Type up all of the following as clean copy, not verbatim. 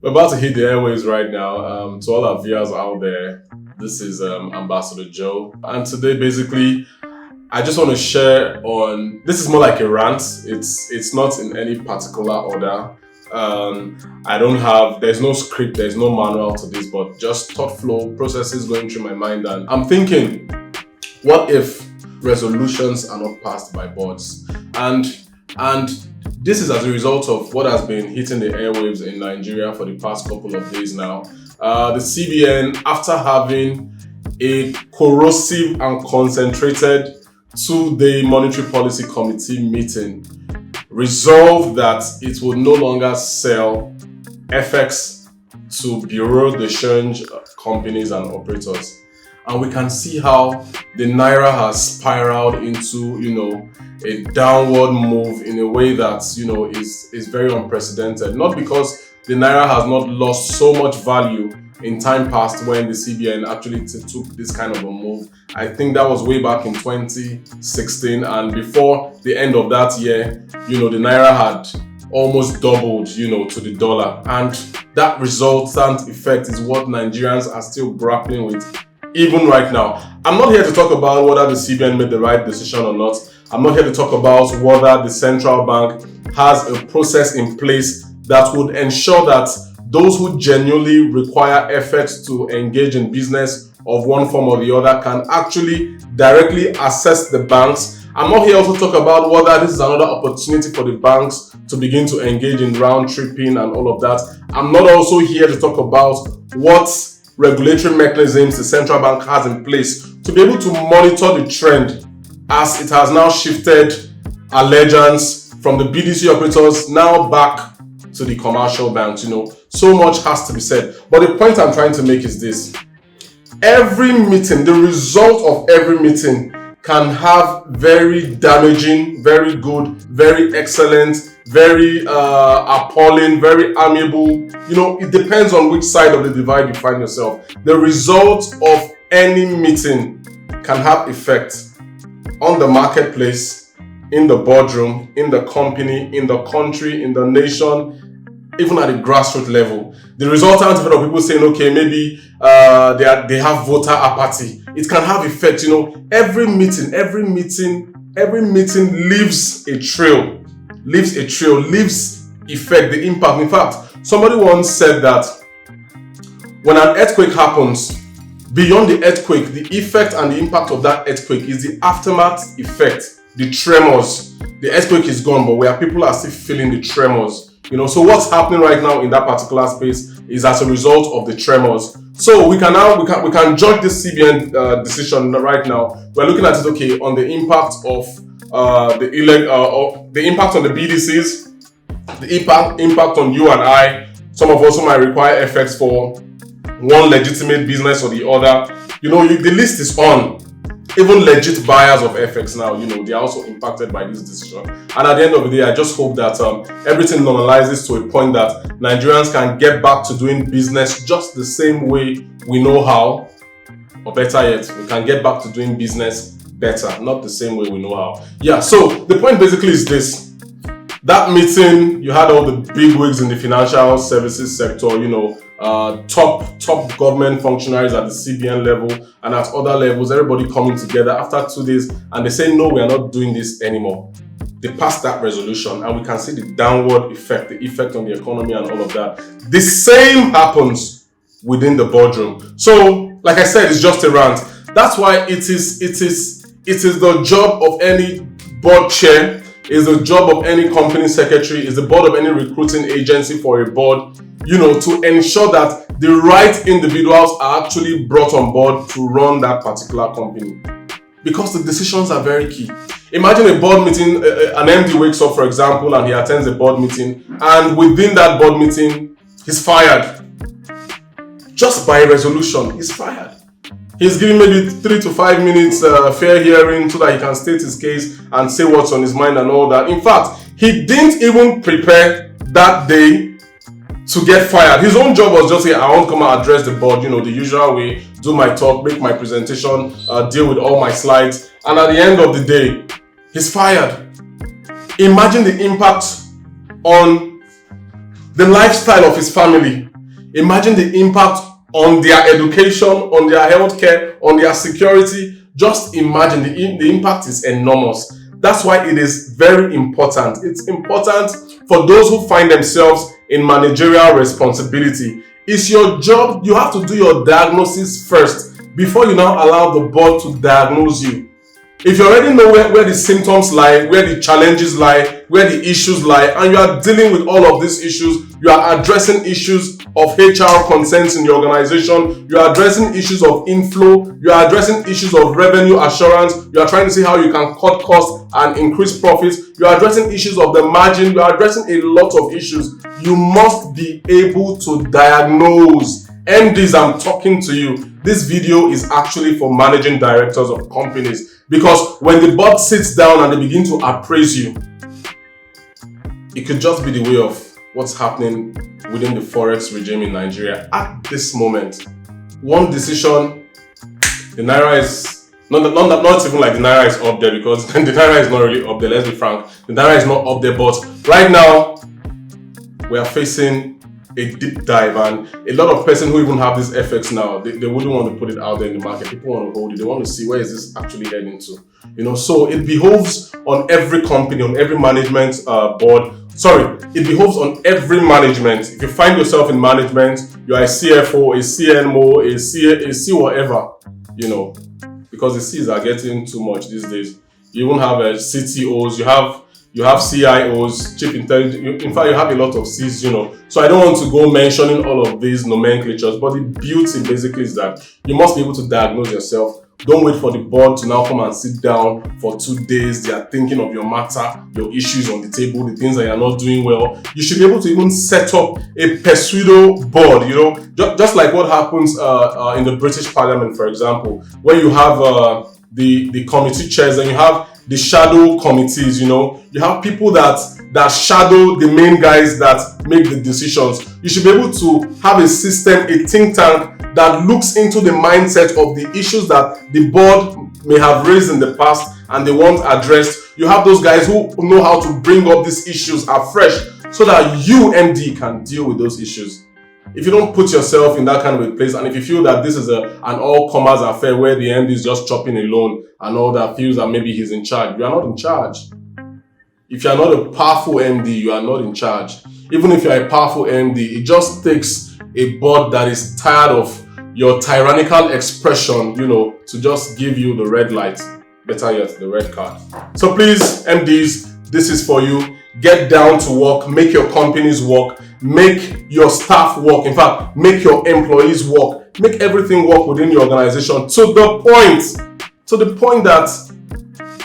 We're about to hit the airwaves right now. To all our viewers out there, this is Ambassador Joe. And today, basically, I just want to share on, this is more like a rant. It's not in any particular order. There's no script, there's no manual to this, but just thought flow processes going through my mind. And I'm thinking, what if resolutions are not passed by boards? And this is as a result of what has been hitting the airwaves in Nigeria for the past couple of days now. The CBN, after having a corrosive and concentrated 2-day Monetary Policy Committee meeting, resolved that it would no longer sell FX to bureau de change companies and operators. And we can see how the naira has spiraled into, a downward move in a way that, is very unprecedented. Not because the naira has not lost so much value in time past when the CBN actually took this kind of a move. I think that was way back in 2016, and before the end of that year, the naira had almost doubled, to the dollar. And that resultant effect is what Nigerians are still grappling with even right now. I'm not here to talk about whether the CBN made the right decision or not. I'm not here to talk about whether the central bank has a process in place that would ensure that those who genuinely require efforts to engage in business of one form or the other can actually directly access the banks. I'm not here also to talk about whether this is another opportunity for the banks to begin to engage in round tripping and all of that. I'm not also here to talk about what regulatory mechanisms the central bank has in place to be able to monitor the trend as it has now shifted allegiance from the BDC operators now back to the commercial banks. So much has to be said. But the point I'm trying to make is this. Every meeting, the result of every meeting can have very damaging, very good, very excellent, very appalling, very amiable. It depends on which side of the divide you find yourself. The result of any meeting can have effect on the marketplace, in the boardroom, in the company, in the country, in the nation, even at the grassroots level. The resultant effect of people saying, okay, maybe they have voter apathy. It can have effect. Every meeting leaves a trail, leaves effect, the impact. In fact, somebody once said that when an earthquake happens, beyond the earthquake, the effect and the impact of that earthquake is the aftermath effect, the tremors. The earthquake is gone, but people are still feeling the tremors. So what's happening right now in that particular space is as a result of the tremors. So we can judge this CBN decision right now. We're looking at it, okay, on the impact of the impact on the BDCs, the impact on you and I. Some of us who might require FX for one legitimate business or the other. The list is on. Even legit buyers of FX now, they are also impacted by this decision. And at the end of the day, I just hope that everything normalizes to a point that Nigerians can get back to doing business just the same way we know how, or better yet, we can get back to doing business better, not the same way we know how. Yeah, so the point basically is this. That meeting, you had all the big wigs in the financial services sector, top government functionaries at the CBN level and at other levels, everybody coming together after 2 days, and they say, no, we are not doing this anymore. They passed that resolution, and we can see the downward effect, the effect on the economy and all of that. The same happens within the boardroom. So, like I said, it's just a rant. That's why it is the job of any board chair, is the job of any company secretary, is the board of any recruiting agency for a board, to ensure that the right individuals are actually brought on board to run that particular company. Because the decisions are very key. Imagine a board meeting, an MD wakes up, for example, and he attends a board meeting, and within that board meeting, he's fired. Just by resolution, he's fired. He's given maybe 3 to 5 minutes fair hearing so that he can state his case and say what's on his mind and all that. In fact, he didn't even prepare that day to get fired. His own job was just say, I want to come and address the board, the usual way, do my talk, make my presentation, deal with all my slides. And at the end of the day, he's fired. Imagine the impact on the lifestyle of his family, Imagine the impact on their education, on their healthcare, on their security. Just imagine the impact is enormous. That's why it is very important. It's important for those who find themselves in managerial responsibility. It's your job. You have to do your diagnosis first before you now allow the board to diagnose you. If you already know where the symptoms lie, where the challenges lie, where the issues lie, and you are dealing with all of these issues, you are addressing issues of HR concerns in the organization, you are addressing issues of inflow, you are addressing issues of revenue assurance, you are trying to see how you can cut costs and increase profits, you are addressing issues of the margin, you are addressing a lot of issues. You must be able to diagnose. MDs, I'm talking to you. This video is actually for managing directors of companies, because when the board sits down and they begin to appraise you, it could just be the way of what's happening within the forex regime in Nigeria at this moment. One decision, the naira is not even like the naira is up there, because the naira is not really up there. Let's be frank, the naira is not up there. But right now we are facing a deep dive, and a lot of persons who even have this FX now, they wouldn't want to put it out there in the market. People want to hold it. They want to see where is this actually heading to. So it behoves on every company, on every management board. Sorry, it behoves on every management. If you find yourself in management, you are a CFO, a CNMO, a C whatever, because the C's are getting too much these days. You even have CTOs, you have CIOs, chief intelligence. In fact, you have a lot of C's, So I don't want to go mentioning all of these nomenclatures, but the beauty basically is that you must be able to diagnose yourself. Don't wait for the board to now come and sit down for 2 days. They are thinking of your matter, your issues on the table, the things that you're not doing well. You should be able to even set up a pseudo board, just like what happens in the British Parliament, for example, where you have the committee chairs and you have the shadow committees. You have people that shadow the main guys that make the decisions. You should be able to have a system, a think tank that looks into the mindset of the issues that the board may have raised in the past and they want addressed. You have those guys who know how to bring up these issues afresh so that you, MD, can deal with those issues. If you don't put yourself in that kind of a place, and if you feel that this is an all-comers affair where the MD is just chopping alone and all that, feels that maybe he's in charge, you are not in charge. If you are not a powerful MD, you are not in charge. Even if you are a powerful MD, it just takes a board that is tired of your tyrannical expression, to just give you the red light. Better yet, the red card. So please, MDs, this is for you. Get down to work, make your companies work, make your staff work. In fact, make your employees work. Make everything work within your organization to the point that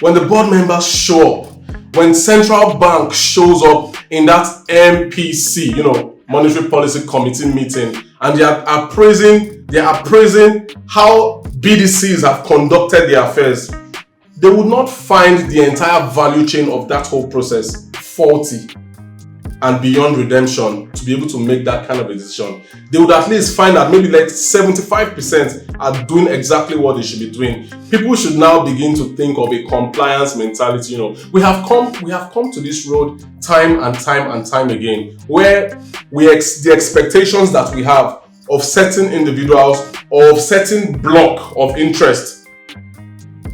when the board members show up, when central bank shows up in that MPC, Monetary Policy Committee meeting, and they are appraising how BDCs have conducted their affairs, they would not find the entire value chain of that whole process faulty and beyond redemption to be able to make that kind of a decision. They would at least find that maybe like 75% are doing exactly what they should be doing. People should now begin to think of a compliance mentality. We have come to this road time and time again, where the expectations that we have of certain individuals or of certain block of interest,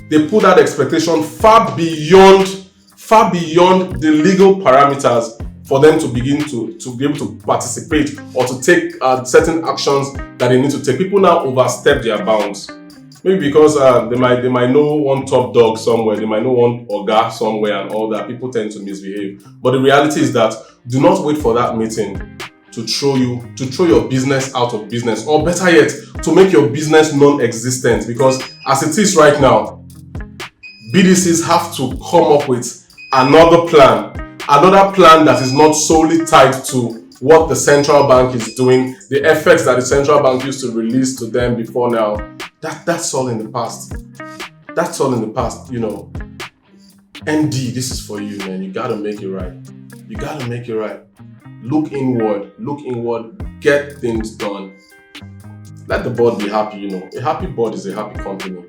they put that expectation far beyond the legal parameters for them to begin to be able to participate or to take certain actions that they need to take. People now overstep their bounds. Maybe because they might know one top dog somewhere, they might know one oga somewhere and all that. People tend to misbehave. But the reality is that do not wait for that meeting to throw your business out of business, or better yet, to make your business non-existent. Because as it is right now, BDCs have to come up with another plan that is not solely tied to what the central bank is doing, the effects that the central bank used to release to them before now. That's all in the past. That's all in the past, MD, this is for you, man. You gotta make it right. Look inward, get things done. Let the board be happy, A happy board is a happy company.